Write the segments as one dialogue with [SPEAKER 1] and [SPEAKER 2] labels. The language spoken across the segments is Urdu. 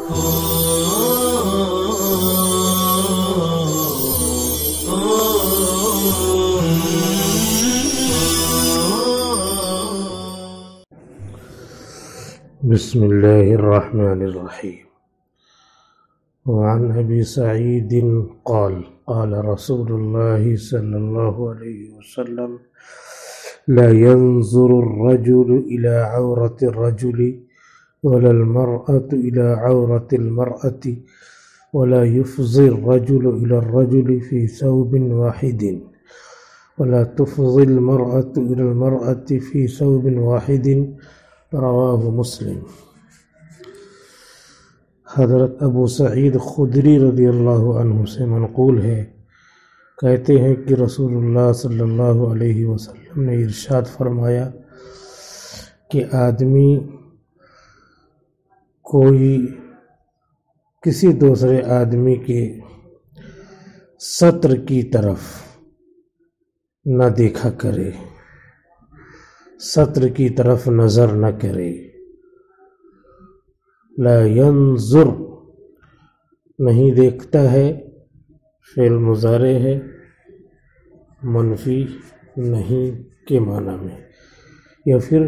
[SPEAKER 1] بسم الله الرحمن الرحيم. وعن أبي سعيد قال قال رسول الله صلى الله عليه وسلم لا ينظر الرجل إلى عورة الرجل ولا المرأة إلى عورة المرأة ولا يفضي الرجل إلى الرجل في ثوب واحد ولا تفضي المرأة إلى المرأة في ثوب واحد رواہ مسلم۔ حضرت ابو سعید خدری رضی اللہ عنہ سے منقول ہے، کہتے ہیں کہ رسول اللہ صلی اللہ علیہ وسلم نے ارشاد فرمایا کہ آدمی کوئی کسی دوسرے آدمی کے سطر کی طرف نہ دیکھا کرے، سطر کی طرف نظر نہ کرے۔ لا ينظر نہیں دیکھتا ہے، فعل مضارع ہے، منفی نہیں کے معنی میں، یا پھر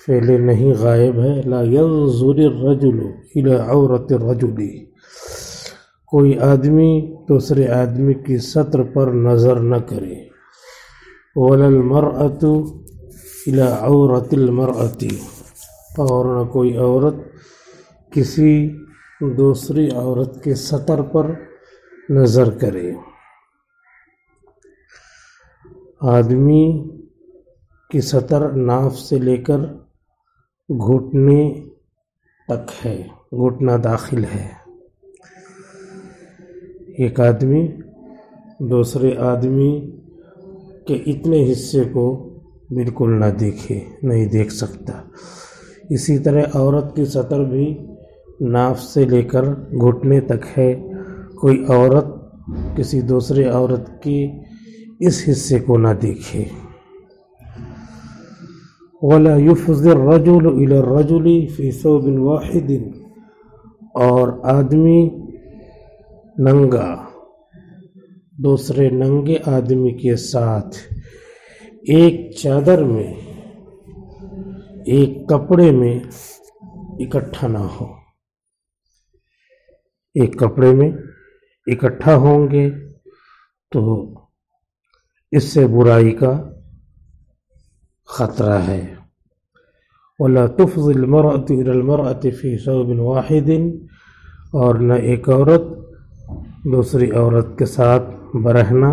[SPEAKER 1] فعل نہیں غائب ہے۔ لا ينظر الرجل الى عورت الرجل، کوئی آدمی دوسرے آدمی کی سطر پر نظر نہ کرے۔ ولا المرأة الى عورت المرأة، اور نہ کوئی عورت کسی دوسری عورت کے سطر پر نظر کرے۔ آدمی کی سطر ناف سے لے کر گھٹنے تک ہے، گھٹنا داخل ہے۔ ایک آدمی دوسرے آدمی کے اتنے حصے کو بالکل نہ دیکھے، نہیں دیکھ سکتا۔ اسی طرح عورت کی سطر بھی ناف سے لے کر گھٹنے تک ہے، کوئی عورت کسی دوسرے عورت کی اس حصے کو نہ دیکھے۔ وَلَا يُفْضِي الرَّجُلُ إِلَى الرَّجُلِ فِي ثَوْبٍ وَاحِدٍ، اور آدمی ننگا دوسرے ننگے آدمی کے ساتھ ایک چادر میں، ایک کپڑے میں اکٹھا نہ ہو۔ ایک کپڑے میں اکٹھا ہوں گے تو اس سے برائی کا خطرہ ہے۔ وَلَا تُفْضِي الْمَرْأَةُ إِلَى الْمَرْأَةِ فِي ثَوْبٍ وَاحِدٍ، اور نہ ایک عورت دوسری عورت کے ساتھ برہنہ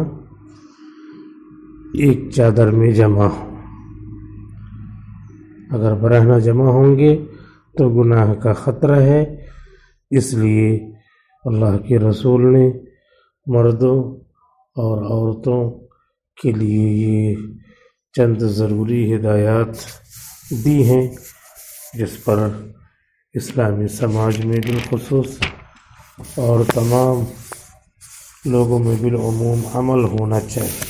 [SPEAKER 1] ایک چادر میں جمع ہو۔ اگر برہنہ جمع ہوں گے تو گناہ کا خطرہ ہے، اس لیے اللہ کے رسول نے مردوں اور عورتوں کے لیے یہ چند ضروری ہدایات دی ہیں جس پر اسلامی سماج میں بالخصوص اور تمام لوگوں میں بالعموم عمل ہونا چاہیے۔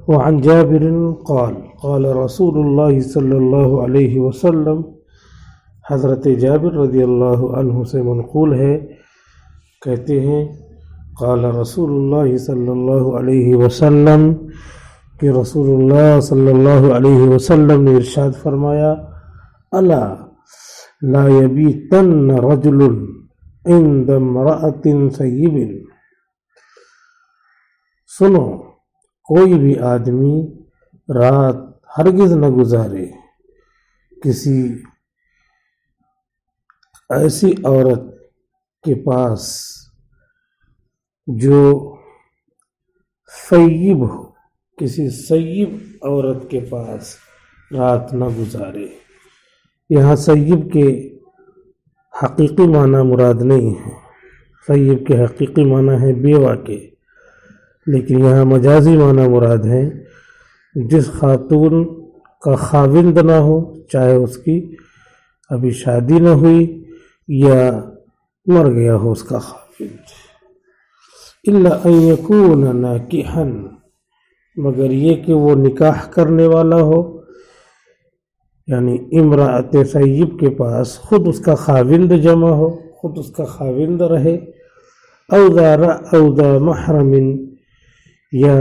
[SPEAKER 1] وعن جابر قال قال رسول اللہ صلی اللہ علیہ وسلم، حضرت جابر رضی اللہ عنہ سے منقول ہے، کہتے ہیں قال رسول اللہ صلی اللہ علیہ وسلم، کہ رسول اللہ صلی اللہ علیہ وسلم نے ارشاد فرمایا، الا لا یبیتن رجل عند امرأۃ ثیب، سنو کوئی بھی آدمی رات ہرگز نہ گزارے کسی ایسی عورت کے پاس جو ثیب ہو، کسی ثیب عورت کے پاس رات نہ گزارے۔ یہاں ثیب کے حقیقی معنی مراد نہیں ہے، ثیب کے حقیقی معنی ہے بیوہ کے، لیکن یہاں مجازی معنی مراد ہے جس خاتون کا خاوند نہ ہو، چاہے اس کی ابھی شادی نہ ہوئی یا مر گیا ہو اس کا خاوند، الا ان یکون ناکحا، مگر یہ کہ وہ نکاح کرنے والا ہو، یعنی امرأت سیب کے پاس خود اس کا خاوند جمع ہو، خود اس کا خاوند رہے، او ذا محرم یا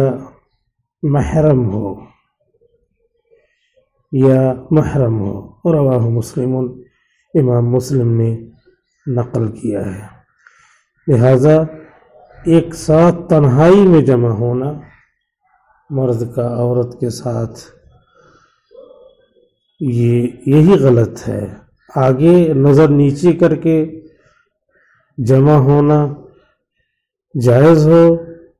[SPEAKER 1] محرم ہو رواہ مسلم، امام مسلم نے نقل کیا ہے۔ لہذا ایک ساتھ تنہائی میں جمع ہونا مرد کا عورت کے ساتھ یہی غلط ہے۔ آگے نظر نیچے کر کے جمع ہونا جائز ہو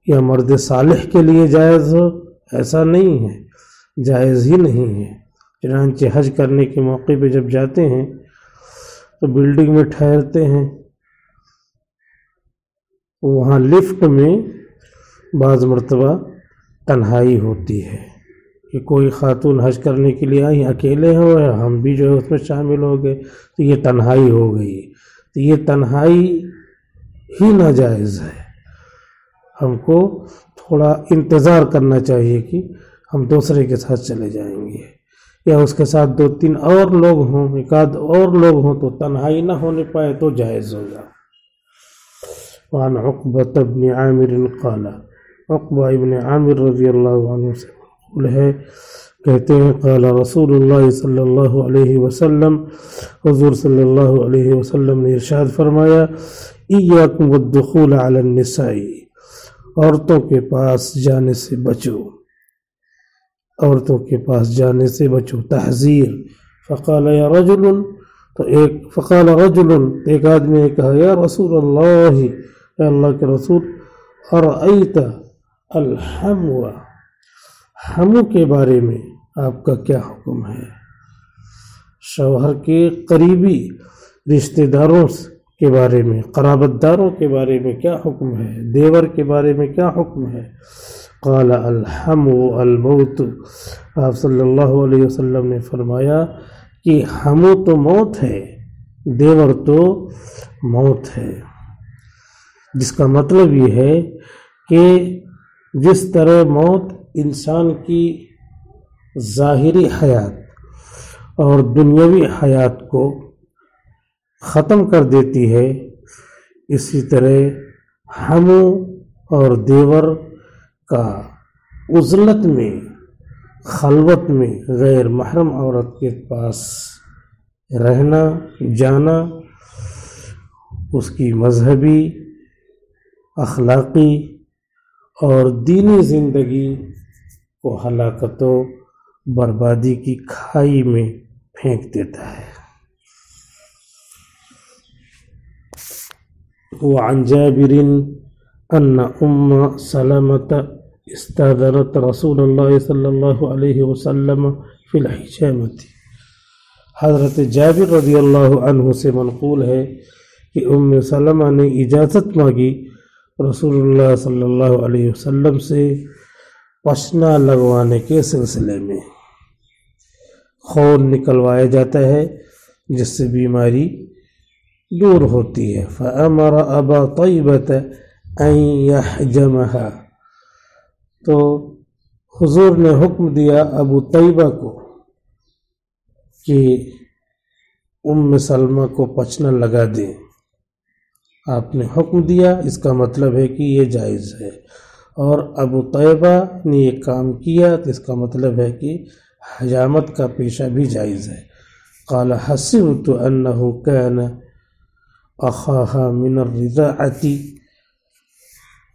[SPEAKER 1] یا مرد صالح کے لیے جائز ہو، ایسا نہیں ہے، جائز ہی نہیں ہے۔ چنانچہ حج کرنے کے موقع پہ جب جاتے ہیں تو بلڈنگ میں ٹھہرتے ہیں، وہاں لفٹ میں بعض مرتبہ تنہائی ہوتی ہے کہ کوئی خاتون حج کرنے کے لیے آئی، اکیلے ہو، ہم بھی جو ہے اس میں شامل ہو گئے، تو یہ تنہائی ہو گئی۔ تو یہ تنہائی ہی ناجائز ہے۔ ہم کو تھوڑا انتظار کرنا چاہیے کہ ہم دوسرے کے ساتھ چلے جائیں گے، یا اس کے ساتھ 2-3 اور لوگ ہوں، ایک آدھ اور لوگ ہوں، تو تنہائی نہ ہونے پائے تو جائز ہوگا۔ وعن عقبۃ بن عامر قال، عقبہ ابن عامر رضی اللہ عنہ سے منقول ہے، کہتے ہیں قال رسول اللہ صلی اللہ علیہ وسلم، حضور صلی اللہ علیہ وسلم نے ارشاد فرمایا، ایاکم والدخول علی النساء، عورتوں کے پاس جانے سے بچو، عورتوں کے پاس جانے سے بچو، تحذیر۔ فقال یا رجل، فقال رجل، ایک آدمی نے کہا یا رسول اللہ، اے اللہ کے رسول، ارأیت الحمو، حمو کے بارے میں آپ کا کیا حکم ہے؟ شوہر کے قریبی رشتہ داروں کے بارے میں، قرابت داروں کے بارے میں کیا حکم ہے؟ دیور کے بارے میں کیا حکم ہے؟ قال الحمو الموت، آپ صلی اللہ علیہ وسلم نے فرمایا کہ حمو تو موت ہے، دیور تو موت ہے، جس کا مطلب یہ ہے کہ جس طرح موت انسان کی ظاہری حیات اور دنیاوی حیات کو ختم کر دیتی ہے، اسی طرح حمو اور دیور کا عزلت میں، خلوت میں غیر محرم عورت کے پاس رہنا، جانا، اس کی مذہبی، اخلاقی اور دینی زندگی کو ہلاکت و بربادی کی کھائی میں پھینک دیتا ہے۔ وعن جابر ان ام سلمۃ استاذنت رسول اللہ صلی اللہ علیہ وسلم فی الحجامۃ، حضرت جابر رضی اللہ عنہ سے منقول ہے کہ ام سلمہ نے اجازت مانگی رسول اللہ صلی اللہ علیہ وسلم سے پشنا لگوانے کے سلسلے میں۔ خون نکلوایا جاتا ہے جس سے بیماری دور ہوتی ہے۔ فأمر ابا طیبۃ ان یحجمھا، تو حضور نے حکم دیا ابو طیبہ کو کہ ام سلمہ کو پچنا لگا دیں۔ آپ نے حکم دیا، اس کا مطلب ہے کہ یہ جائز ہے، اور ابو طیبہ نے یہ کام کیا تو اس کا مطلب ہے کہ حجامت کا پیشہ بھی جائز ہے۔ قال حسبت انه كان اخاها من الرضاعۃ،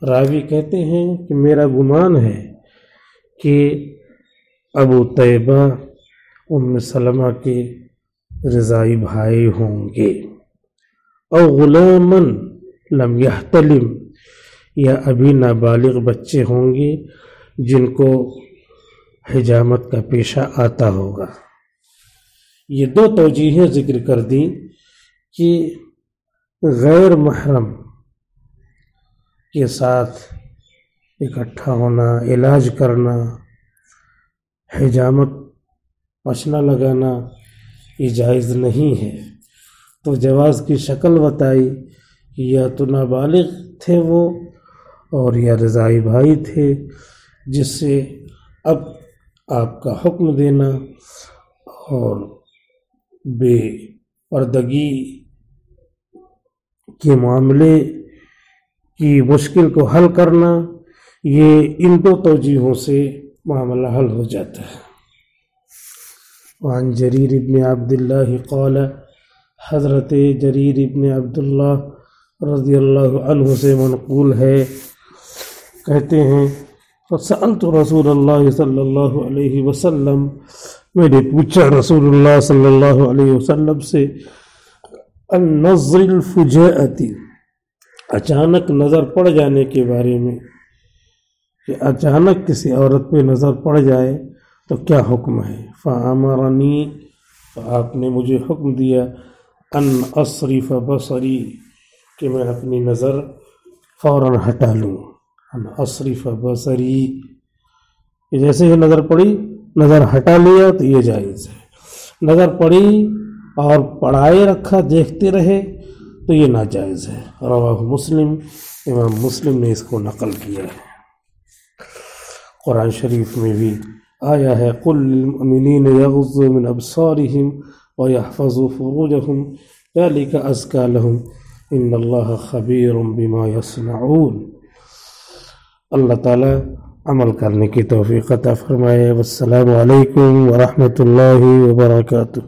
[SPEAKER 1] راوی کہتے ہیں کہ میرا گمان ہے کہ ابو طیبہ ام سلمہ کے رضائی بھائی ہوں گے، او غلاما لم يحتلم، یا ابھی نابالغ بچے ہوں گے جن کو حجامت کا پیشہ آتا ہوگا۔ یہ دو توجیہیں ذکر کر دیں کہ غیر محرم کے ساتھ اکٹھا ہونا، علاج کرنا، حجامت، پشنا لگانا یہ جائز نہیں ہے۔ تو جواز کی شکل بتائی کہ یا تو نابالغ تھے وہ اور یا رضائی بھائی تھے، جس سے اب آپ کا حکم دینا اور بے پردگی کے معاملے کی مشکل کو حل کرنا، یہ ان دو توجیہوں سے معاملہ حل ہو جاتا ہے۔ وعن جریر ابن عبداللہ قال، حضرت جریر ابن عبداللہ رضی اللہ عنہ سے منقول ہے، کہتے ہیں فسألت رسول اللہ صلی اللہ علیہ وسلم، میں نے پوچھا رسول اللہ صلی اللہ علیہ وسلم سے، عن نظر الفجاءۃ، اچانک نظر پڑ جانے کے بارے میں، کہ اچانک کسی عورت پہ نظر پڑ جائے تو کیا حکم ہے؟ فامرنی، تو آپ نے مجھے حکم دیا، ان اصرف بصری، کہ میں اپنی نظر فوراً ہٹا لوں، ان اصرف بصری، کہ جیسے ہی نظر پڑی نظر ہٹا لیا تو یہ جائز ہے، نظر پڑی اور پڑھائے رکھا دیکھتے رہے تو یہ ناجائز ہے۔ رواہ مسلم، امام مسلم نے اس کو نقل کیا ہے۔ قرآن شریف میں بھی آیا ہے، قل للمؤمنین یغضوا من ابصارہم ویحفظوا فروجہم ذلک ازکی لہم ان اللہ خبیر بما یصنعون۔ اللہ تعالی عمل کرنے کی توفیق عطا فرمائے۔ والسلام علیکم ورحمۃ اللہ وبرکاتہ۔